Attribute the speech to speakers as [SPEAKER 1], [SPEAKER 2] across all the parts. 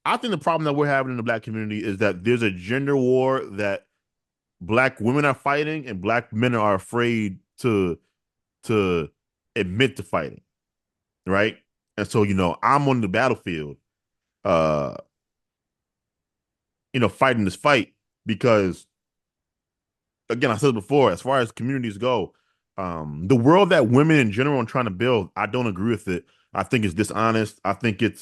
[SPEAKER 1] I think the problem that we're having in the black community is that there's a gender war that black women are fighting and black men are afraid to admit to fighting, right? And so, I'm on the battlefield, uh, fighting this fight because again, I said before, as far as communities go, the world that women in general are trying to build, I don't agree with it. I think it's dishonest. I think it's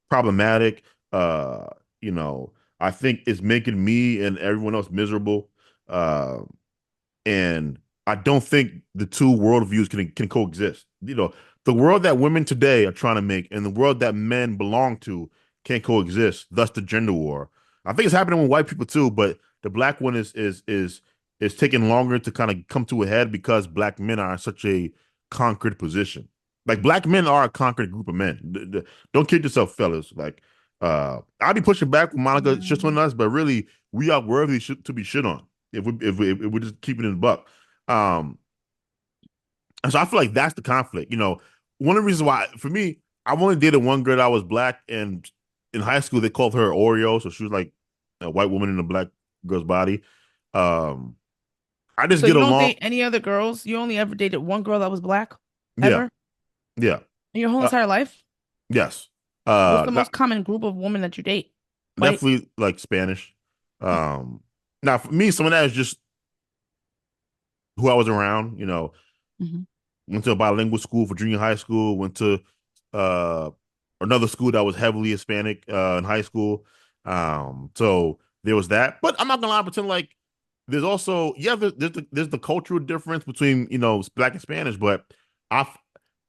[SPEAKER 1] problematic. Uh, you know, I think it's making me and everyone else miserable. Uh, and I don't think the two worldviews can coexist. The world that women today are trying to make and the world that men belong to can't coexist. Thus, the gender war. I think it's happening with white people too, but the black one is taking longer to kind of come to a head because black men are in such a conquered position. Like black men are a conquered group of men. Don't kid yourself, fellas. Like, I'll be pushing back with Monica shits on us, but really, we are worthy to be shit on if we're just keeping it in the buck. Um, and so I feel like that's the conflict. One of the reasons why for me, I've only dated one girl that was black, and in high school they called her Oreo, so she was like a white woman in a black girl's body. Um, I just
[SPEAKER 2] So
[SPEAKER 1] get
[SPEAKER 2] you don't
[SPEAKER 1] along.
[SPEAKER 2] date any other girls? You only ever dated one girl that was black,
[SPEAKER 1] Yeah,
[SPEAKER 2] ever?
[SPEAKER 1] yeah,
[SPEAKER 2] In your whole
[SPEAKER 1] uh,
[SPEAKER 2] entire life?
[SPEAKER 1] yes.
[SPEAKER 2] What's the
[SPEAKER 1] Not
[SPEAKER 2] most common group of women that you date? White?
[SPEAKER 1] definitely like Spanish. Now for me, some of that is just who I was around.
[SPEAKER 2] Mhm.
[SPEAKER 1] Went to a bilingual school for junior high school. Went to uh, another school that was heavily Hispanic in high school. So there was that. But I'm not gonna lie, pretend like there's also there's the cultural difference between black and Spanish. But I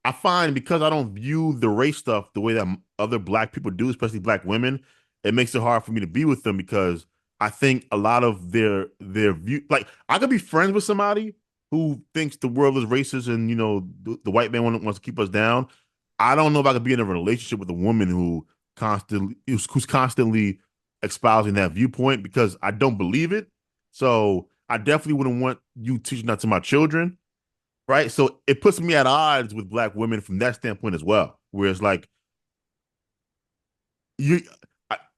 [SPEAKER 1] I find because I don't view the race stuff the way that other black people do, especially black women, it makes it hard for me to be with them because I think a lot of their view, like I could be friends with somebody who thinks the world is racist and the white man wants to keep us down. I don't know if I could be in a relationship with a woman who's constantly espousing that viewpoint because I don't believe it. So I definitely wouldn't want you teaching that to my children, right? So it puts me at odds with black women from that standpoint as well. Whereas like you,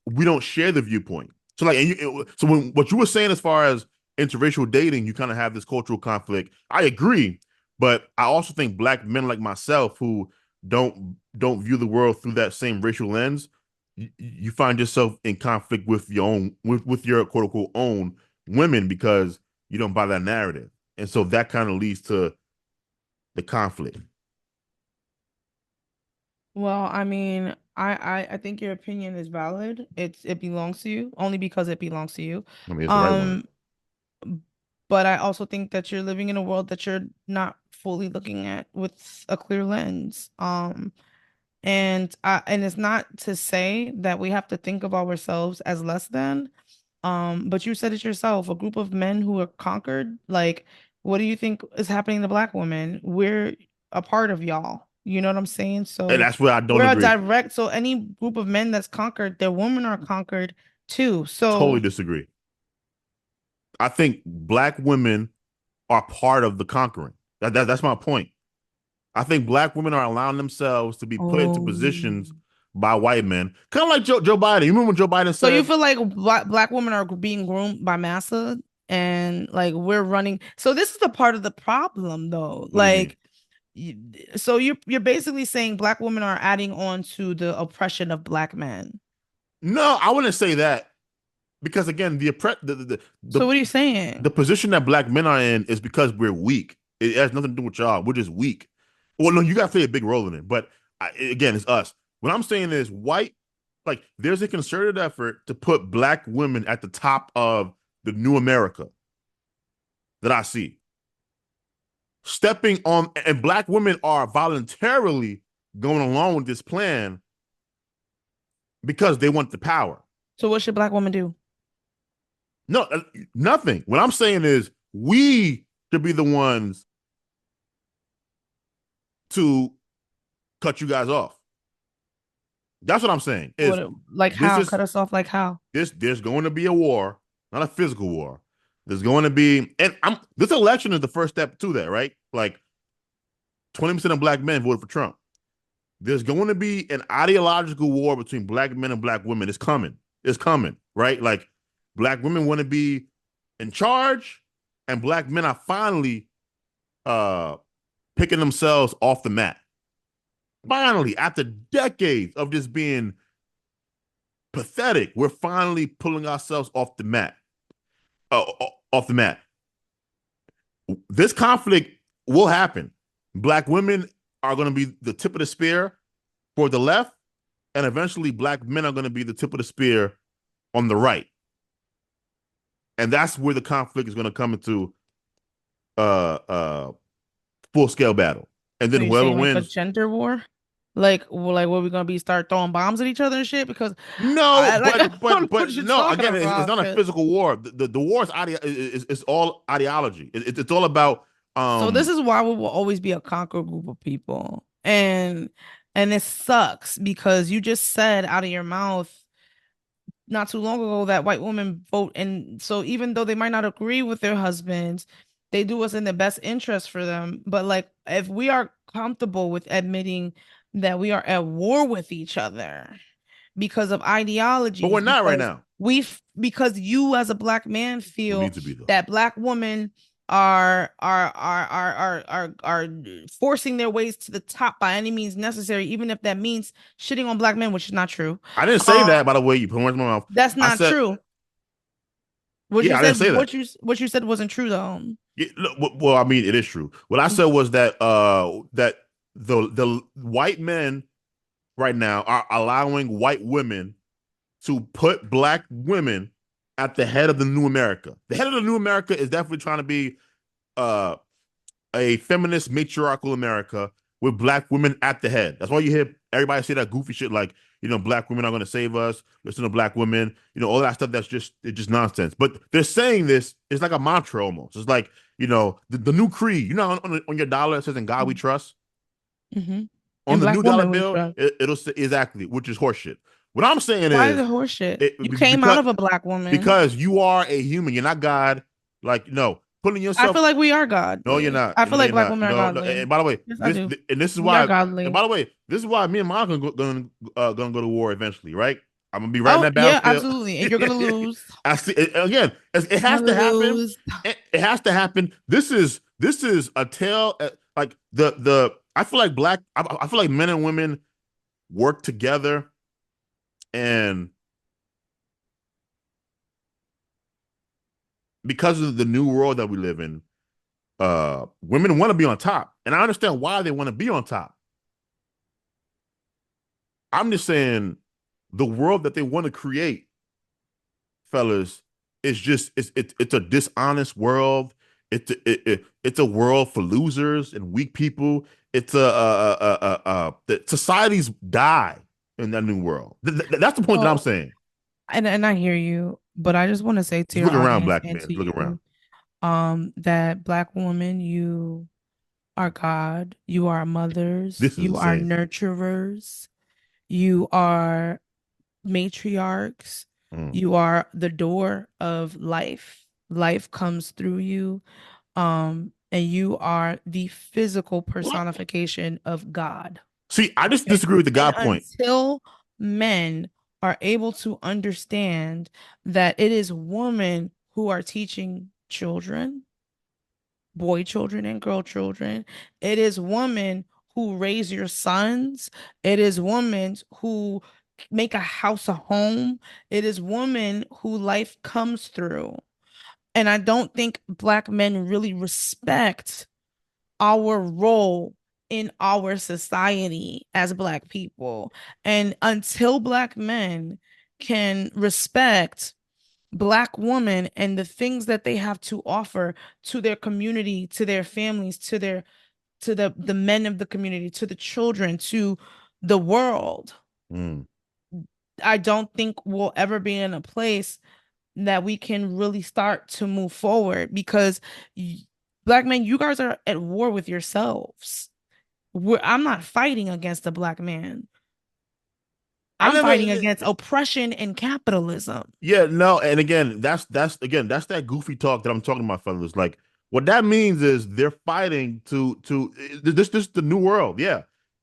[SPEAKER 1] we don't share the viewpoint. So like, so when what you were saying as far as interracial dating, you kind of have this cultural conflict. I agree, but I also think black men like myself who don't view the world through that same racial lens, you find yourself in conflict with your own with your quote unquote own women because you don't buy that narrative, and so that kind of leads to the conflict.
[SPEAKER 2] Well, I mean, I think your opinion is valid. It belongs to you only because it belongs to you.
[SPEAKER 1] I mean, it's the right one.
[SPEAKER 2] Um, but I also think that you're living in a world that you're not fully looking at with a clear lens. And it's not to say that we have to think of ourselves as less than. But you said it yourself, a group of men who are conquered. Like, what do you think is happening to black women? We're a part of y'all. You know what I'm saying?
[SPEAKER 1] And
[SPEAKER 2] So
[SPEAKER 1] that's where I don't
[SPEAKER 2] we're a
[SPEAKER 1] agree.
[SPEAKER 2] direct, so any group of men that's conquered, their women are conquered too.
[SPEAKER 1] Totally
[SPEAKER 2] So
[SPEAKER 1] disagree. I think black women are part of the conquering. That's my point. I think black women are allowing themselves to be put into
[SPEAKER 2] Oh.
[SPEAKER 1] positions by white men, kind of like Joe Biden. You remember when Joe Biden
[SPEAKER 2] So you
[SPEAKER 1] said,
[SPEAKER 2] feel like black women are being groomed by massa and like we're running. So this is the part of the problem though.
[SPEAKER 1] "What do you mean?"
[SPEAKER 2] Like you, so you're basically saying black women are adding on to the oppression of black men.
[SPEAKER 1] No, I wouldn't say that because again, the oppre-
[SPEAKER 2] So what are you saying?
[SPEAKER 1] the position that black men are in is because we're weak. It has nothing to do with y'all. We're just weak. Well, no, you got to play a big role in it, but again, it's us. What I'm saying is white. Like, there's a concerted effort to put black women at the top of the new America that I see. Stepping on, and black women are voluntarily going along with this plan because they want the power.
[SPEAKER 2] So what should black women do?
[SPEAKER 1] No, nothing. What I'm saying is we should be the ones to cut you guys off. That's what I'm saying. Is
[SPEAKER 2] What like
[SPEAKER 1] this
[SPEAKER 2] how?
[SPEAKER 1] is
[SPEAKER 2] Cut us off like how?
[SPEAKER 1] there's going to be a war, not a physical war. There's going to be, and I'm this election is the first step to that, right? Like 20% of black men voted for Trump. there's going to be an ideological war between black men and black women. It's coming. It's coming, right? Like black women want to be in charge, and black men are finally uh picking themselves off the mat. Finally, after decades of just being pathetic, we're finally pulling ourselves off the mat. Off the mat. This conflict will happen. Black women are going to be the tip of the spear for the left, and eventually black men are going to be the tip of the spear on the right. And that's where the conflict is going to come into uh uh full scale battle. And
[SPEAKER 2] So
[SPEAKER 1] then
[SPEAKER 2] you're
[SPEAKER 1] whoever
[SPEAKER 2] saying like a
[SPEAKER 1] wins.
[SPEAKER 2] gender war? Like what we gonna be start throwing bombs at each other and shit? Because
[SPEAKER 1] No,
[SPEAKER 2] I like I don't know what you're
[SPEAKER 1] no.
[SPEAKER 2] talking
[SPEAKER 1] Again, it's
[SPEAKER 2] about.
[SPEAKER 1] not a
[SPEAKER 2] 'Cause-
[SPEAKER 1] physical war. The war is it's all ideology. It's all about
[SPEAKER 2] So this is why we will always be a conquered group of people. And it sucks because you just said out of your mouth not too long ago that white women vote. And so even though they might not agree with their husbands, they do what's in the best interest for them. But like if we are comfortable with admitting that we are at war with each other because of
[SPEAKER 1] but we're
[SPEAKER 2] ideologies,
[SPEAKER 1] not right now.
[SPEAKER 2] because you as a black man
[SPEAKER 1] We
[SPEAKER 2] feel
[SPEAKER 1] need to be though.
[SPEAKER 2] that black women are forcing their ways to the top by any means necessary, even if that means shitting on black men, which is not true.
[SPEAKER 1] I didn't say that, by the way. You put words in my mouth.
[SPEAKER 2] That's
[SPEAKER 1] I
[SPEAKER 2] not
[SPEAKER 1] said,
[SPEAKER 2] true. What
[SPEAKER 1] yeah,
[SPEAKER 2] you
[SPEAKER 1] I didn't
[SPEAKER 2] said,
[SPEAKER 1] say that.
[SPEAKER 2] what you said wasn't true though.
[SPEAKER 1] Yeah, well, I mean, it is true. What I said was that the white men right now are allowing white women to put black women at the head of the new America. The head of the new America is definitely trying to be uh, a feminist matriarchal America with black women at the head. That's why you hear everybody say that goofy shit like, black women are going to save us. Listen to black women. All that stuff. It's just nonsense. But they're saying this. It's like a mantra almost. It's like the new creed. On your dollar it says "In God We Trust."
[SPEAKER 2] Mm-hmm.
[SPEAKER 1] On
[SPEAKER 2] And
[SPEAKER 1] the
[SPEAKER 2] black
[SPEAKER 1] new dollar
[SPEAKER 2] women we
[SPEAKER 1] bill,
[SPEAKER 2] trust.
[SPEAKER 1] it'll say exactly, which is horseshit. What I'm saying
[SPEAKER 2] Why is it
[SPEAKER 1] is,
[SPEAKER 2] horseshit? You came out
[SPEAKER 1] because
[SPEAKER 2] of a black woman.
[SPEAKER 1] because you are a human. You're not God. Like no, putting
[SPEAKER 2] I
[SPEAKER 1] yourself.
[SPEAKER 2] feel like we are
[SPEAKER 1] No, you're
[SPEAKER 2] godly.
[SPEAKER 1] not.
[SPEAKER 2] I
[SPEAKER 1] No,
[SPEAKER 2] feel like
[SPEAKER 1] you're
[SPEAKER 2] black
[SPEAKER 1] not.
[SPEAKER 2] women are
[SPEAKER 1] No, no.
[SPEAKER 2] godly.
[SPEAKER 1] And by the way,
[SPEAKER 2] Yes, I do.
[SPEAKER 1] and this is
[SPEAKER 2] We are
[SPEAKER 1] why. And
[SPEAKER 2] godly.
[SPEAKER 1] by the way, this is why me and Monica gonna go to war eventually, right? I'm gonna be right in
[SPEAKER 2] Oh,
[SPEAKER 1] that
[SPEAKER 2] yeah,
[SPEAKER 1] battlefield.
[SPEAKER 2] absolutely. And you're gonna lose.
[SPEAKER 1] I see. Again, it
[SPEAKER 2] You're
[SPEAKER 1] has
[SPEAKER 2] gonna
[SPEAKER 1] to happen.
[SPEAKER 2] lose.
[SPEAKER 1] It has to happen. This is a tale. Like the. I feel like I feel like men and women work together, and because of the new world that we live in, women want to be on top, and I understand why they want to be on top. I'm just saying the world that they want to create, fellas, is just it's a dishonest world. It's a world for losers and weak people. It's the societies die in that new world. That's the point that I'm
[SPEAKER 2] So,
[SPEAKER 1] saying.
[SPEAKER 2] and I hear you, but I just want to say to
[SPEAKER 1] Just
[SPEAKER 2] your
[SPEAKER 1] look around,
[SPEAKER 2] audience
[SPEAKER 1] black
[SPEAKER 2] and
[SPEAKER 1] man.
[SPEAKER 2] to
[SPEAKER 1] Just look around.
[SPEAKER 2] you, that black woman, you are God, you are mothers,
[SPEAKER 1] This is
[SPEAKER 2] you are
[SPEAKER 1] insane.
[SPEAKER 2] nurturers, you are matriarchs,
[SPEAKER 1] Mm.
[SPEAKER 2] you are the door of life. Life comes through you. And you are the physical
[SPEAKER 1] What?
[SPEAKER 2] personification of God.
[SPEAKER 1] See, I just
[SPEAKER 2] Okay?
[SPEAKER 1] disagree with the
[SPEAKER 2] And
[SPEAKER 1] God point.
[SPEAKER 2] until men are able to understand that it is women who are teaching children, boy children and girl children, it is women who raise your sons, it is women who make a house a home, it is women who life comes through. And I don't think black men really respect our role in our society as black people. And until black men can respect black women and the things that they have to offer to their community, to their families, to the men of the community, to the children, to the world,
[SPEAKER 1] Mm.
[SPEAKER 2] I don't think we'll ever be in a place that we can really start to move forward because black men, you guys are at war with yourselves. I'm not fighting against a black man.
[SPEAKER 1] I
[SPEAKER 2] I'm
[SPEAKER 1] never.
[SPEAKER 2] fighting against oppression and capitalism.
[SPEAKER 1] Yeah, no, and again, that's that goofy talk that I'm talking about, fellas. Like, what that means is they're fighting to this the new world. Yeah,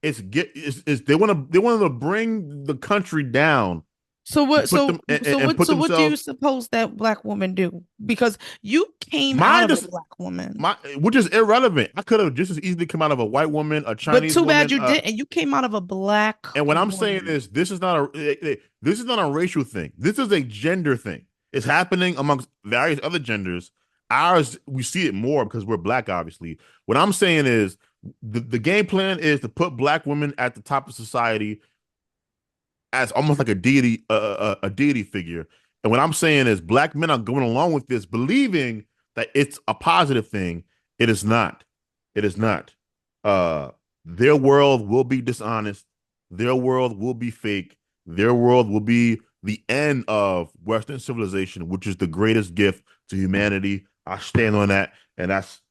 [SPEAKER 1] it's they want to bring the country down
[SPEAKER 2] So
[SPEAKER 1] and
[SPEAKER 2] what?
[SPEAKER 1] put them and put
[SPEAKER 2] So what do you
[SPEAKER 1] themselves.
[SPEAKER 2] suppose that black women do? Because you came out
[SPEAKER 1] Mine
[SPEAKER 2] of a
[SPEAKER 1] just
[SPEAKER 2] black woman,
[SPEAKER 1] my which is irrelevant. I could have just as easily come out of a white woman, a
[SPEAKER 2] but
[SPEAKER 1] Chinese
[SPEAKER 2] too bad
[SPEAKER 1] woman.
[SPEAKER 2] you didn't. You came out of a black
[SPEAKER 1] And what I'm saying
[SPEAKER 2] woman.
[SPEAKER 1] is, this is not a racial thing. This is a gender thing. It's happening amongst various other genders. Ours, we see it more because we're black, obviously. What I'm saying is, the game plan is to put black women at the top of society as almost like a deity, a deity figure. And what I'm saying is, black men are going along with this, believing that it's a positive thing. It is not. It is not. Uh, their world will be dishonest. Their world will be fake. Their world will be the end of Western civilization, which is the greatest gift to humanity. I stand on that, and that's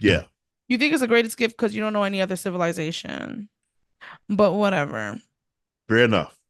[SPEAKER 1] yeah,
[SPEAKER 2] You think it's the greatest gift because you don't know any other civilization, but whatever.
[SPEAKER 1] fair enough.